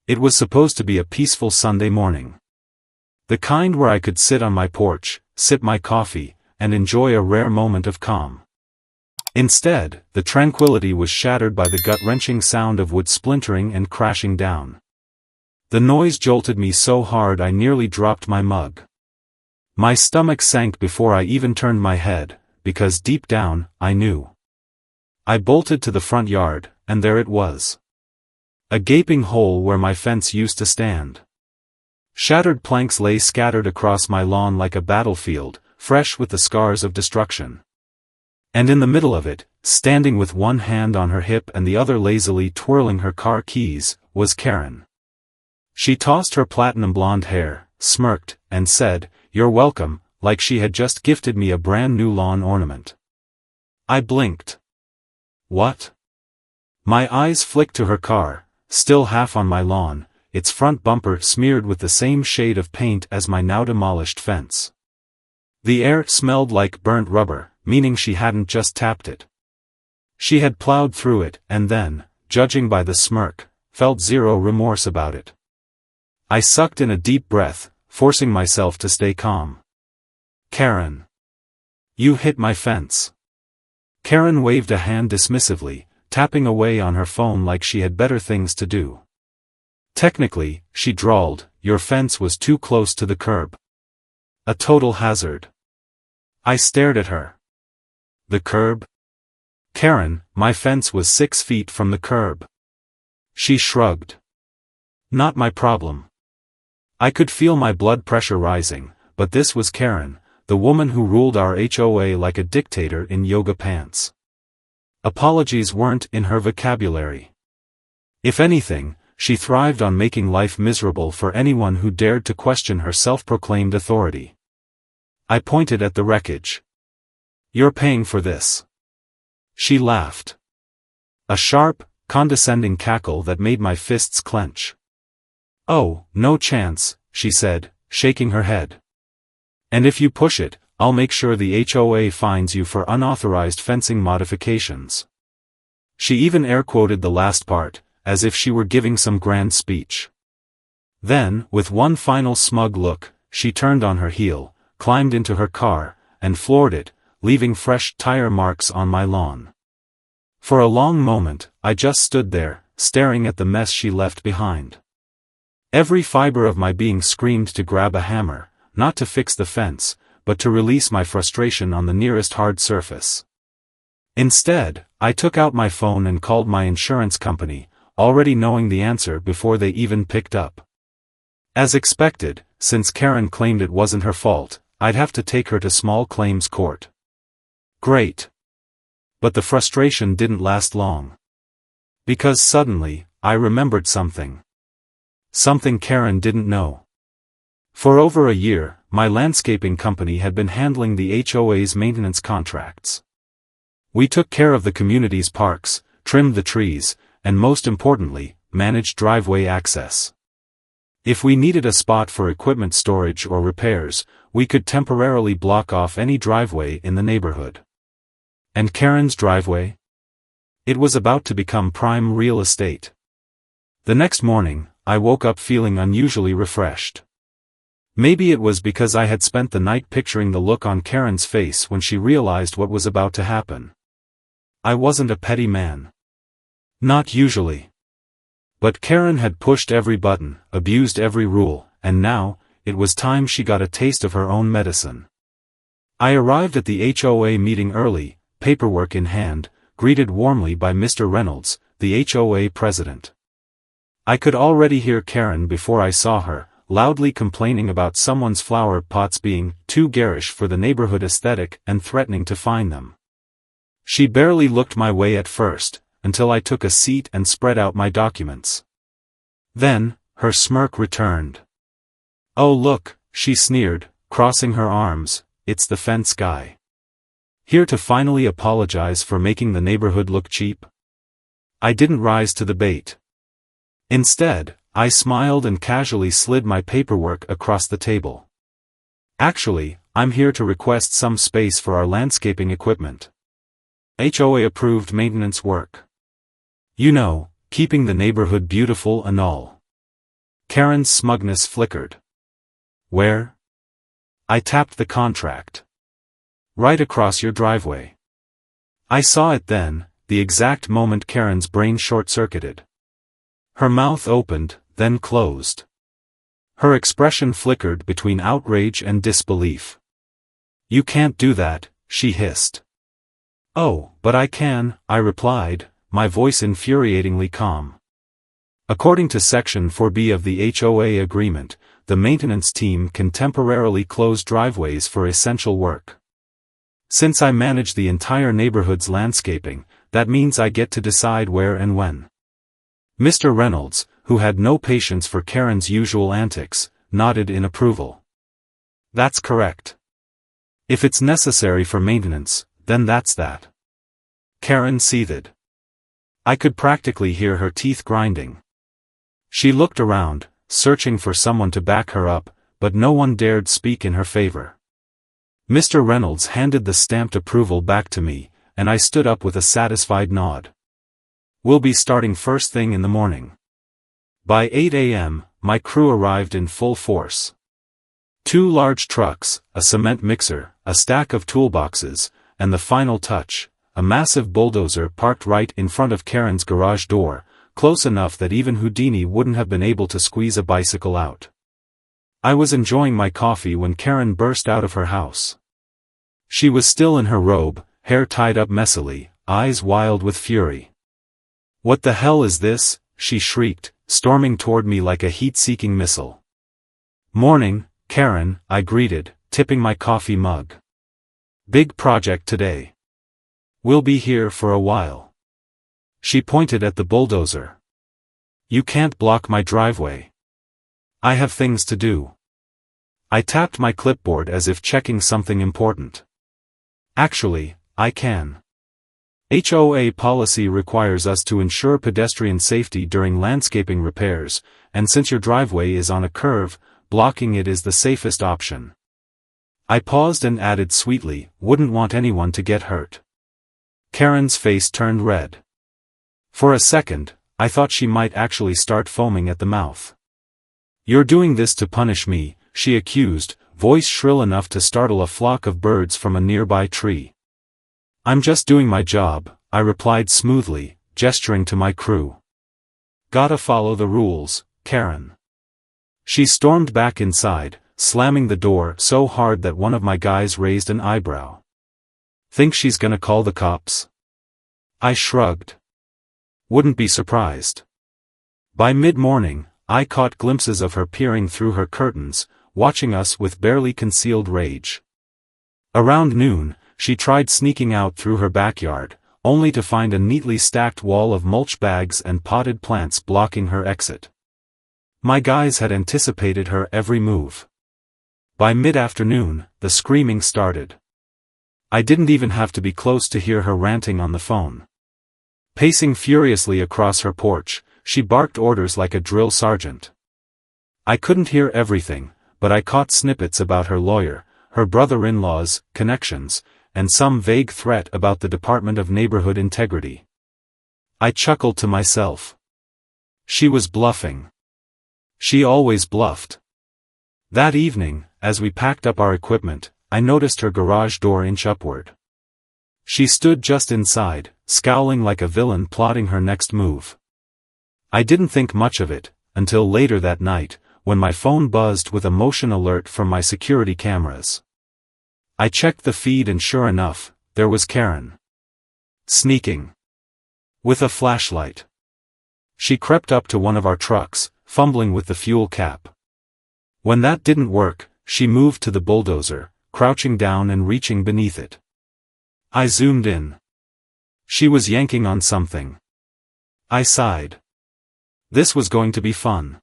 It was supposed to be a peaceful Sunday morning. The kind where I could sit on my porch, sip my coffee, and enjoy a rare moment of calm. Instead, the tranquility was shattered by the gut-wrenching sound of wood splintering and crashing down. The noise jolted me so hard I nearly dropped my mug. My stomach sank before I even turned my head, because deep down, I knew. I bolted to the front yard, and there it was. A gaping hole where my fence used to stand. Shattered planks lay scattered across my lawn like a battlefield, fresh with the scars of destruction. And in the middle of it, standing with one hand on her hip and the other lazily twirling her car keys, was Karen. She tossed her platinum blonde hair, smirked, and said, "You're welcome," like she had just gifted me a brand new lawn ornament. I blinked. What? My eyes flicked to her car, still half on my lawn, its front bumper smeared with the same shade of paint as my now demolished fence. The air smelled like burnt rubber, meaning she hadn't just tapped it. She had plowed through it, and then, judging by the smirk, felt zero remorse about it. I sucked in a deep breath, forcing myself to stay calm. "Karen. You hit my fence." Karen waved a hand dismissively, tapping away on her phone like she had better things to do. "Technically," she drawled, "your fence was too close to the curb. A total hazard." I stared at her. "The curb?" "Karen, my fence was 6 feet from the curb." She shrugged. "Not my problem." I could feel my blood pressure rising, but this was Karen, the woman who ruled our HOA like a dictator in yoga pants. Apologies weren't in her vocabulary. If anything, she thrived on making life miserable for anyone who dared to question her self-proclaimed authority. I pointed at the wreckage. "You're paying for this." She laughed. A sharp, condescending cackle that made my fists clench. "Oh, no chance," she said, shaking her head. "And if you push it, I'll make sure the HOA fines you for unauthorized fencing modifications." She even air-quoted the last part, as if she were giving some grand speech. Then, with one final smug look, she turned on her heel, climbed into her car, and floored it, leaving fresh tire marks on my lawn. For a long moment, I just stood there, staring at the mess she left behind. Every fiber of my being screamed to grab a hammer, not to fix the fence, but to release my frustration on the nearest hard surface. Instead, I took out my phone and called my insurance company, already knowing the answer before they even picked up. As expected, since Karen claimed it wasn't her fault, I'd have to take her to small claims court. Great. But the frustration didn't last long. Because suddenly, I remembered something. Something Karen didn't know. For over a year, my landscaping company had been handling the HOA's maintenance contracts. We took care of the community's parks, trimmed the trees, and most importantly, managed driveway access. If we needed a spot for equipment storage or repairs, we could temporarily block off any driveway in the neighborhood. And Karen's driveway? It was about to become prime real estate. The next morning, I woke up feeling unusually refreshed. Maybe it was because I had spent the night picturing the look on Karen's face when she realized what was about to happen. I wasn't a petty man. Not usually. But Karen had pushed every button, abused every rule, and now, it was time she got a taste of her own medicine. I arrived at the HOA meeting early, paperwork in hand, greeted warmly by Mr. Reynolds, the HOA president. I could already hear Karen before I saw her, loudly complaining about someone's flower pots being too garish for the neighborhood aesthetic and threatening to fine them. She barely looked my way at first, until I took a seat and spread out my documents. Then, her smirk returned. "Oh look," she sneered, crossing her arms, "it's the fence guy. Here to finally apologize for making the neighborhood look cheap?" I didn't rise to the bait. Instead, I smiled and casually slid my paperwork across the table. "Actually, I'm here to request some space for our landscaping equipment. HOA-approved maintenance work. You know, keeping the neighborhood beautiful and all." Karen's smugness flickered. Where? I tapped the contract. Right across your driveway. I saw it then, the exact moment Karen's brain short-circuited. Her mouth opened, then closed. Her expression flickered between outrage and disbelief. You can't do that, she hissed. Oh, but I can, I replied, my voice infuriatingly calm. According to Section 4B of the HOA agreement, the maintenance team can temporarily close driveways for essential work. Since I manage the entire neighborhood's landscaping, that means I get to decide where and when. Mr. Reynolds, who had no patience for Karen's usual antics, nodded in approval. That's correct. If it's necessary for maintenance, then that's that. Karen seethed. I could practically hear her teeth grinding. She looked around, searching for someone to back her up, but no one dared speak in her favor. Mr. Reynolds handed the stamped approval back to me, and I stood up with a satisfied nod. We'll be starting first thing in the morning. By 8 a.m., my crew arrived in full force. 2 large trucks, a cement mixer, a stack of toolboxes, and the final touch, a massive bulldozer parked right in front of Karen's garage door, close enough that even Houdini wouldn't have been able to squeeze a bicycle out. I was enjoying my coffee when Karen burst out of her house. She was still in her robe, hair tied up messily, eyes wild with fury. What the hell is this? She shrieked, storming toward me like a heat-seeking missile. Morning, Karen, I greeted, tipping my coffee mug. Big project today. We'll be here for a while. She pointed at the bulldozer. You can't block my driveway. I have things to do. I tapped my clipboard as if checking something important. Actually, I can. HOA policy requires us to ensure pedestrian safety during landscaping repairs, and since your driveway is on a curve, blocking it is the safest option. I paused and added sweetly, wouldn't want anyone to get hurt. Karen's face turned red. For a second, I thought she might actually start foaming at the mouth. You're doing this to punish me, she accused, voice shrill enough to startle a flock of birds from a nearby tree. I'm just doing my job, I replied smoothly, gesturing to my crew. Gotta follow the rules, Karen. She stormed back inside, slamming the door so hard that one of my guys raised an eyebrow. Think she's gonna call the cops? I shrugged. Wouldn't be surprised. By mid-morning, I caught glimpses of her peering through her curtains, watching us with barely concealed rage. Around noon, she tried sneaking out through her backyard, only to find a neatly stacked wall of mulch bags and potted plants blocking her exit. My guys had anticipated her every move. By mid-afternoon, the screaming started. I didn't even have to be close to hear her ranting on the phone. Pacing furiously across her porch, she barked orders like a drill sergeant. I couldn't hear everything, but I caught snippets about her lawyer, her brother-in-law's connections, and some vague threat about the Department of Neighborhood Integrity. I chuckled to myself. She was bluffing. She always bluffed. That evening, as we packed up our equipment, I noticed her garage door inch upward. She stood just inside, scowling like a villain plotting her next move. I didn't think much of it, until later that night, when my phone buzzed with a motion alert from my security cameras. I checked the feed and sure enough, there was Karen. Sneaking. With a flashlight. She crept up to one of our trucks, fumbling with the fuel cap. When that didn't work, she moved to the bulldozer, crouching down and reaching beneath it. I zoomed in. She was yanking on something. I sighed. This was going to be fun.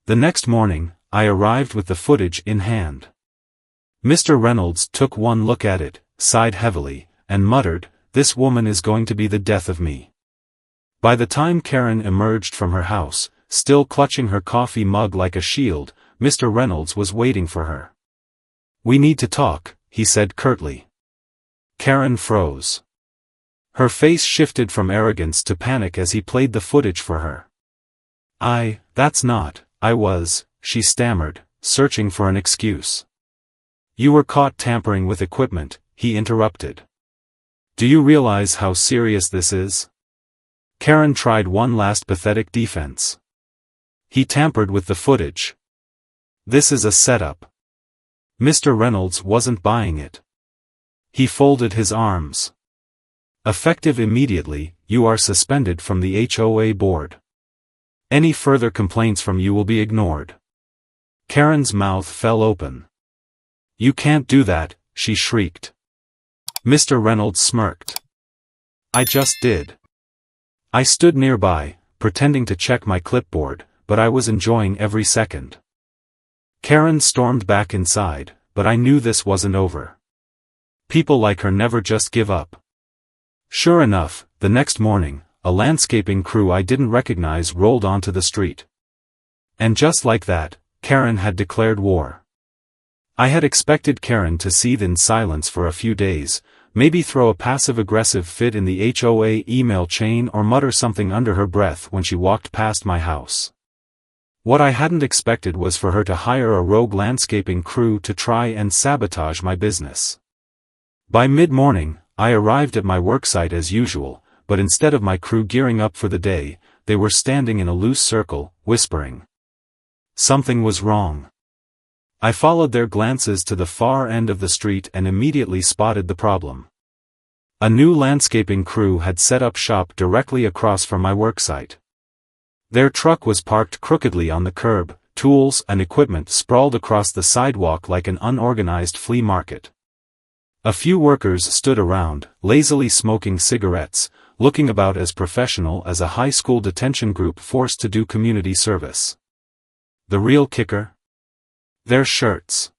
The next morning, I arrived with the footage in hand. Mr. Reynolds took one look at it, sighed heavily, and muttered, "This woman is going to be the death of me." By the time Karen emerged from her house, still clutching her coffee mug like a shield, Mr. Reynolds was waiting for her. "We need to talk," he said curtly. Karen froze. Her face shifted from arrogance to panic as he played the footage for her. That's not," She stammered, searching for an excuse. You were caught tampering with equipment, he interrupted. Do you realize how serious this is? Karen tried one last pathetic defense. He tampered with the footage. This is a setup. Mr. Reynolds wasn't buying it. He folded his arms. Effective immediately, you are suspended from the HOA board. Any further complaints from you will be ignored. Karen's mouth fell open. You can't do that, she shrieked. Mr. Reynolds smirked. I just did. I stood nearby, pretending to check my clipboard, but I was enjoying every second. Karen stormed back inside, but I knew this wasn't over. People like her never just give up. Sure enough, the next morning, a landscaping crew I didn't recognize rolled onto the street. And just like that, Karen had declared war. I had expected Karen to seethe in silence for a few days, maybe throw a passive-aggressive fit in the HOA email chain or mutter something under her breath when she walked past my house. What I hadn't expected was for her to hire a rogue landscaping crew to try and sabotage my business. By mid-morning, I arrived at my worksite as usual, but instead of my crew gearing up for the day, they were standing in a loose circle, whispering. Something was wrong. I followed their glances to the far end of the street and immediately spotted the problem. A new landscaping crew had set up shop directly across from my worksite. Their truck was parked crookedly on the curb, tools and equipment sprawled across the sidewalk like an unorganized flea market. A few workers stood around, lazily smoking cigarettes, looking about as professional as a high school detention group forced to do community service. The real kicker? Their shirts.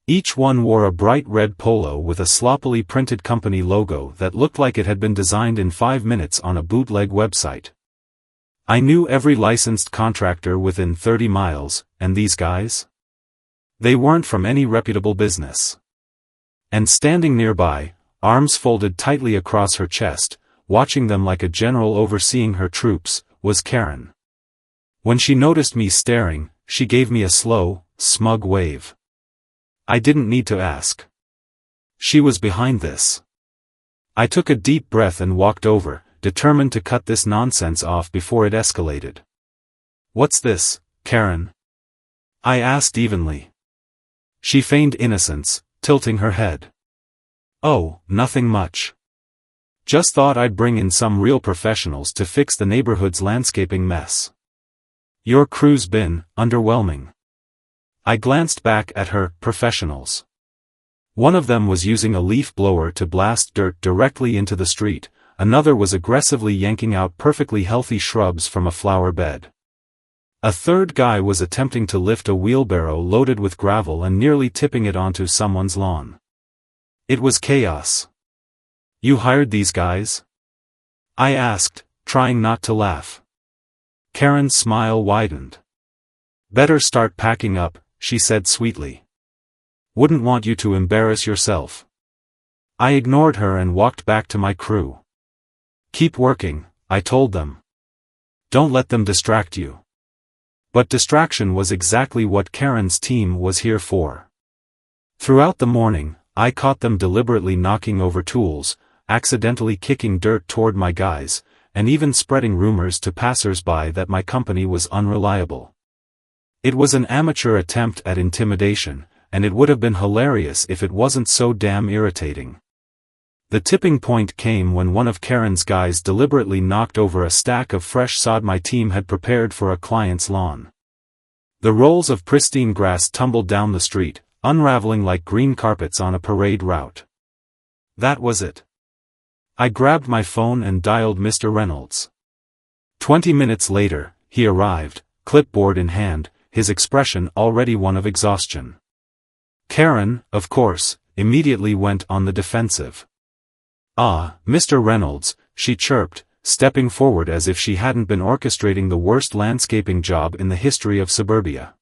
Each one wore a bright red polo with a sloppily printed company logo that looked like it had been designed in 5 minutes on a bootleg website. I knew every licensed contractor within 30 miles, and these guys? They weren't from any reputable business. And standing nearby, arms folded tightly across her chest, watching them like a general overseeing her troops, was Karen. When she noticed me staring, she gave me a slow, smug wave. I didn't need to ask. She was behind this. I took a deep breath and walked over, determined to cut this nonsense off before it escalated. What's this, Karen? I asked evenly. She feigned innocence, tilting her head. Oh, nothing much. Just thought I'd bring in some real professionals to fix the neighborhood's landscaping mess. Your crew's been underwhelming. I glanced back at her professionals. One of them was using a leaf blower to blast dirt directly into the street, another was aggressively yanking out perfectly healthy shrubs from a flower bed. A third guy was attempting to lift a wheelbarrow loaded with gravel and nearly tipping it onto someone's lawn. It was chaos. You hired these guys? I asked, trying not to laugh. Karen's smile widened. Better start packing up, she said sweetly. Wouldn't want you to embarrass yourself. I ignored her and walked back to my crew. Keep working, I told them. Don't let them distract you. But distraction was exactly what Karen's team was here for. Throughout the morning, I caught them deliberately knocking over tools, accidentally kicking dirt toward my guys, and even spreading rumors to passers-by that my company was unreliable. It was an amateur attempt at intimidation, and it would have been hilarious if it wasn't so damn irritating. The tipping point came when one of Karen's guys deliberately knocked over a stack of fresh sod my team had prepared for a client's lawn. The rolls of pristine grass tumbled down the street, unraveling like green carpets on a parade route. That was it. I grabbed my phone and dialed Mr. Reynolds. 20 minutes later, he arrived, clipboard in hand, his expression already one of exhaustion. Karen, of course, immediately went on the defensive. Ah, Mr. Reynolds, she chirped, stepping forward as if she hadn't been orchestrating the worst landscaping job in the history of suburbia.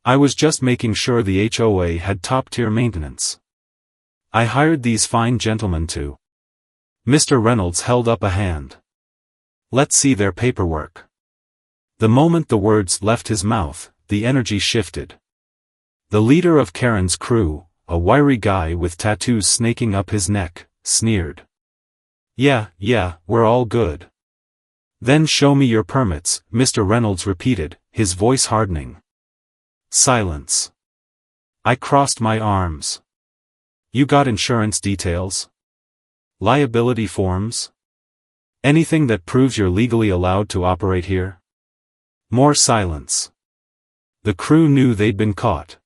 I was just making sure the HOA had top-tier maintenance. I hired these fine gentlemen to. Mr. Reynolds held up a hand. Let's see their paperwork. The moment the words left his mouth, the energy shifted. The leader of Karen's crew, a wiry guy with tattoos snaking up his neck, sneered. Yeah, we're all good. Then show me your permits, Mr. Reynolds repeated, his voice hardening. Silence. I crossed my arms. You got insurance details? Liability forms? Anything that proves you're legally allowed to operate here? More silence. The crew knew they'd been caught.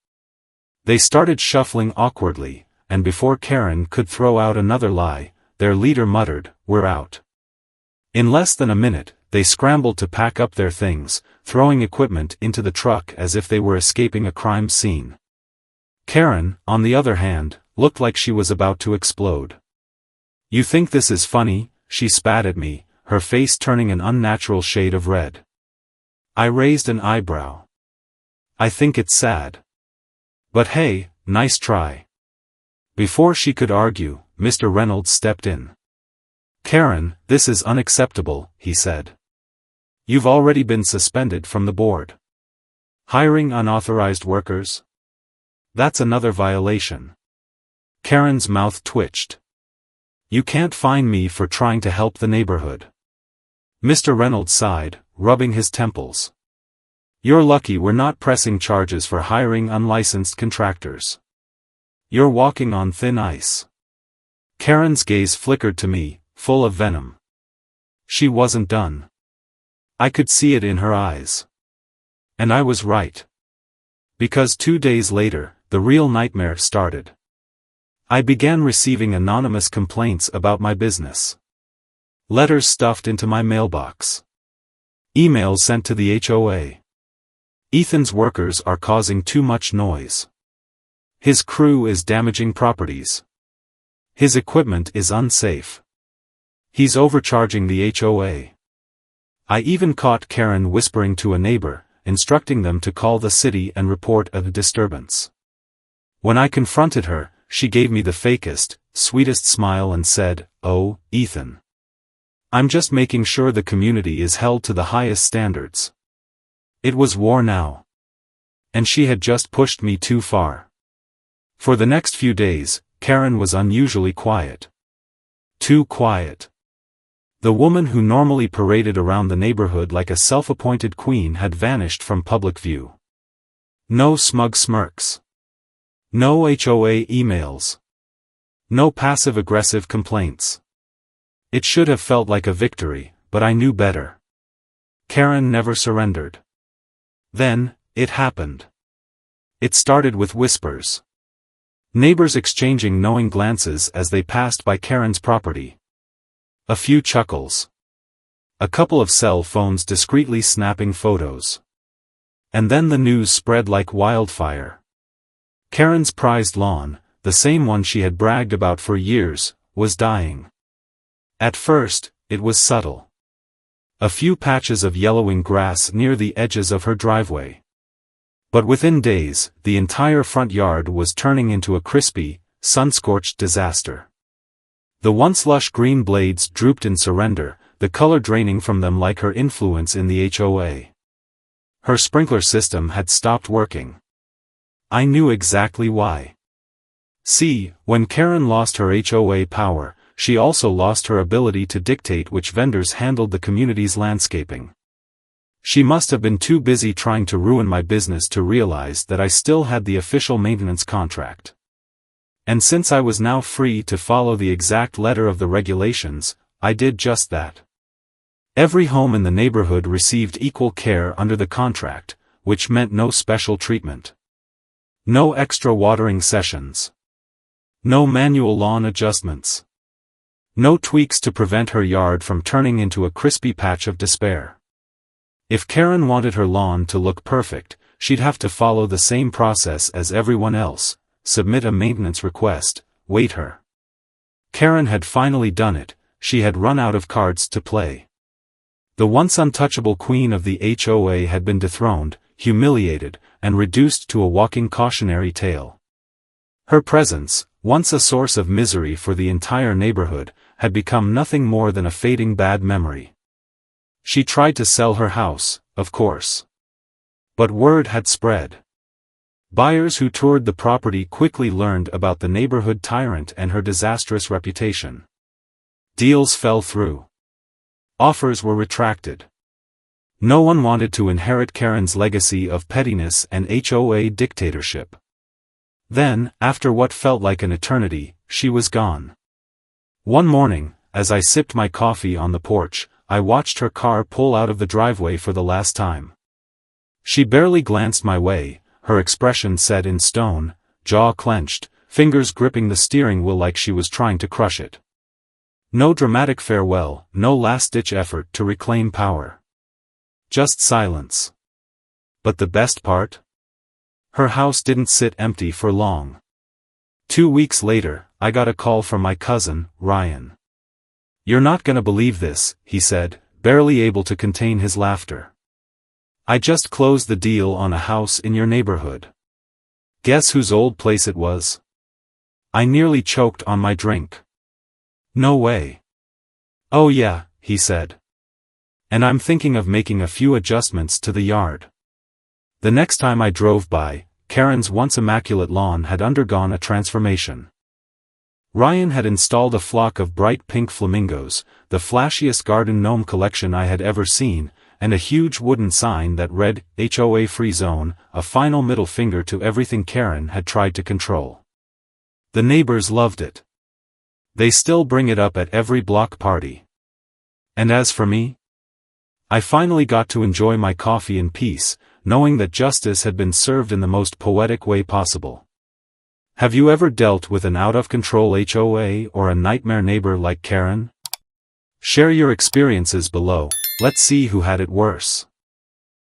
They started shuffling awkwardly, and before Karen could throw out another lie, their leader muttered, "We're out." In less than a minute, they scrambled to pack up their things, throwing equipment into the truck as if they were escaping a crime scene. Karen, on the other hand, looked like she was about to explode. "You think this is funny?" she spat at me, her face turning an unnatural shade of red. I raised an eyebrow. "I think it's sad. But hey, nice try." Before she could argue, Mr. Reynolds stepped in. "Karen, this is unacceptable," he said. "You've already been suspended from the board. Hiring unauthorized workers? That's another violation." Karen's mouth twitched. "You can't fine me for trying to help the neighborhood." Mr. Reynolds sighed, rubbing his temples. "You're lucky we're not pressing charges for hiring unlicensed contractors. You're walking on thin ice." Karen's gaze flickered to me, full of venom. She wasn't done. I could see it in her eyes. And I was right. Because 2 days later, the real nightmare started. I began receiving anonymous complaints about my business. Letters stuffed into my mailbox. Emails sent to the HOA. Ethan's workers are causing too much noise. His crew is damaging properties. His equipment is unsafe. He's overcharging the HOA. I even caught Karen whispering to a neighbor, instructing them to call the city and report a disturbance. When I confronted her, she gave me the fakest, sweetest smile and said, "Oh, Ethan. I'm just making sure the community is held to the highest standards." It was war now. And she had just pushed me too far. For the next few days, Karen was unusually quiet. Too quiet. The woman who normally paraded around the neighborhood like a self-appointed queen had vanished from public view. No smug smirks. No HOA emails. No passive-aggressive complaints. It should have felt like a victory, but I knew better. Karen never surrendered. Then, it happened. It started with whispers. Neighbors exchanging knowing glances as they passed by Karen's property. A few chuckles. A couple of cell phones discreetly snapping photos. And then the news spread like wildfire. Karen's prized lawn, the same one she had bragged about for years, was dying. At first, it was subtle. A few patches of yellowing grass near the edges of her driveway. But within days, the entire front yard was turning into a crispy, sun-scorched disaster. The once lush green blades drooped in surrender, the color draining from them like her influence in the HOA. Her sprinkler system had stopped working. I knew exactly why. See, when Karen lost her HOA power, she also lost her ability to dictate which vendors handled the community's landscaping. She must have been too busy trying to ruin my business to realize that I still had the official maintenance contract. And since I was now free to follow the exact letter of the regulations, I did just that. Every home in the neighborhood received equal care under the contract, which meant no special treatment. No extra watering sessions. No manual lawn adjustments. No tweaks to prevent her yard from turning into a crispy patch of despair. If Karen wanted her lawn to look perfect, she'd have to follow the same process as everyone else, submit a maintenance request, wait her. Karen had finally done it, she had run out of cards to play. The once untouchable queen of the HOA had been dethroned, humiliated, and reduced to a walking cautionary tale. Her presence, once a source of misery for the entire neighborhood, had become nothing more than a fading bad memory. She tried to sell her house, of course. But word had spread. Buyers who toured the property quickly learned about the neighborhood tyrant and her disastrous reputation. Deals fell through. Offers were retracted. No one wanted to inherit Karen's legacy of pettiness and HOA dictatorship. Then, after what felt like an eternity, she was gone. One morning, as I sipped my coffee on the porch, I watched her car pull out of the driveway for the last time. She barely glanced my way, her expression set in stone, jaw clenched, fingers gripping the steering wheel like she was trying to crush it. No dramatic farewell, no last-ditch effort to reclaim power. Just silence. But the best part? Her house didn't sit empty for long. 2 weeks later, I got a call from my cousin, Ryan. "You're not gonna believe this," he said, barely able to contain his laughter. "I just closed the deal on a house in your neighborhood." Guess whose old place it was? I nearly choked on my drink. "No way." "Oh yeah," he said. "And I'm thinking of making a few adjustments to the yard." The next time I drove by, Karen's once immaculate lawn had undergone a transformation. Ryan had installed a flock of bright pink flamingos, the flashiest garden gnome collection I had ever seen, and a huge wooden sign that read, "HOA Free Zone," a final middle finger to everything Karen had tried to control. The neighbors loved it. They still bring it up at every block party. And as for me? I finally got to enjoy my coffee in peace, knowing that justice had been served in the most poetic way possible. Have you ever dealt with an out-of-control HOA or a nightmare neighbor like Karen? Share your experiences below, let's see who had it worse.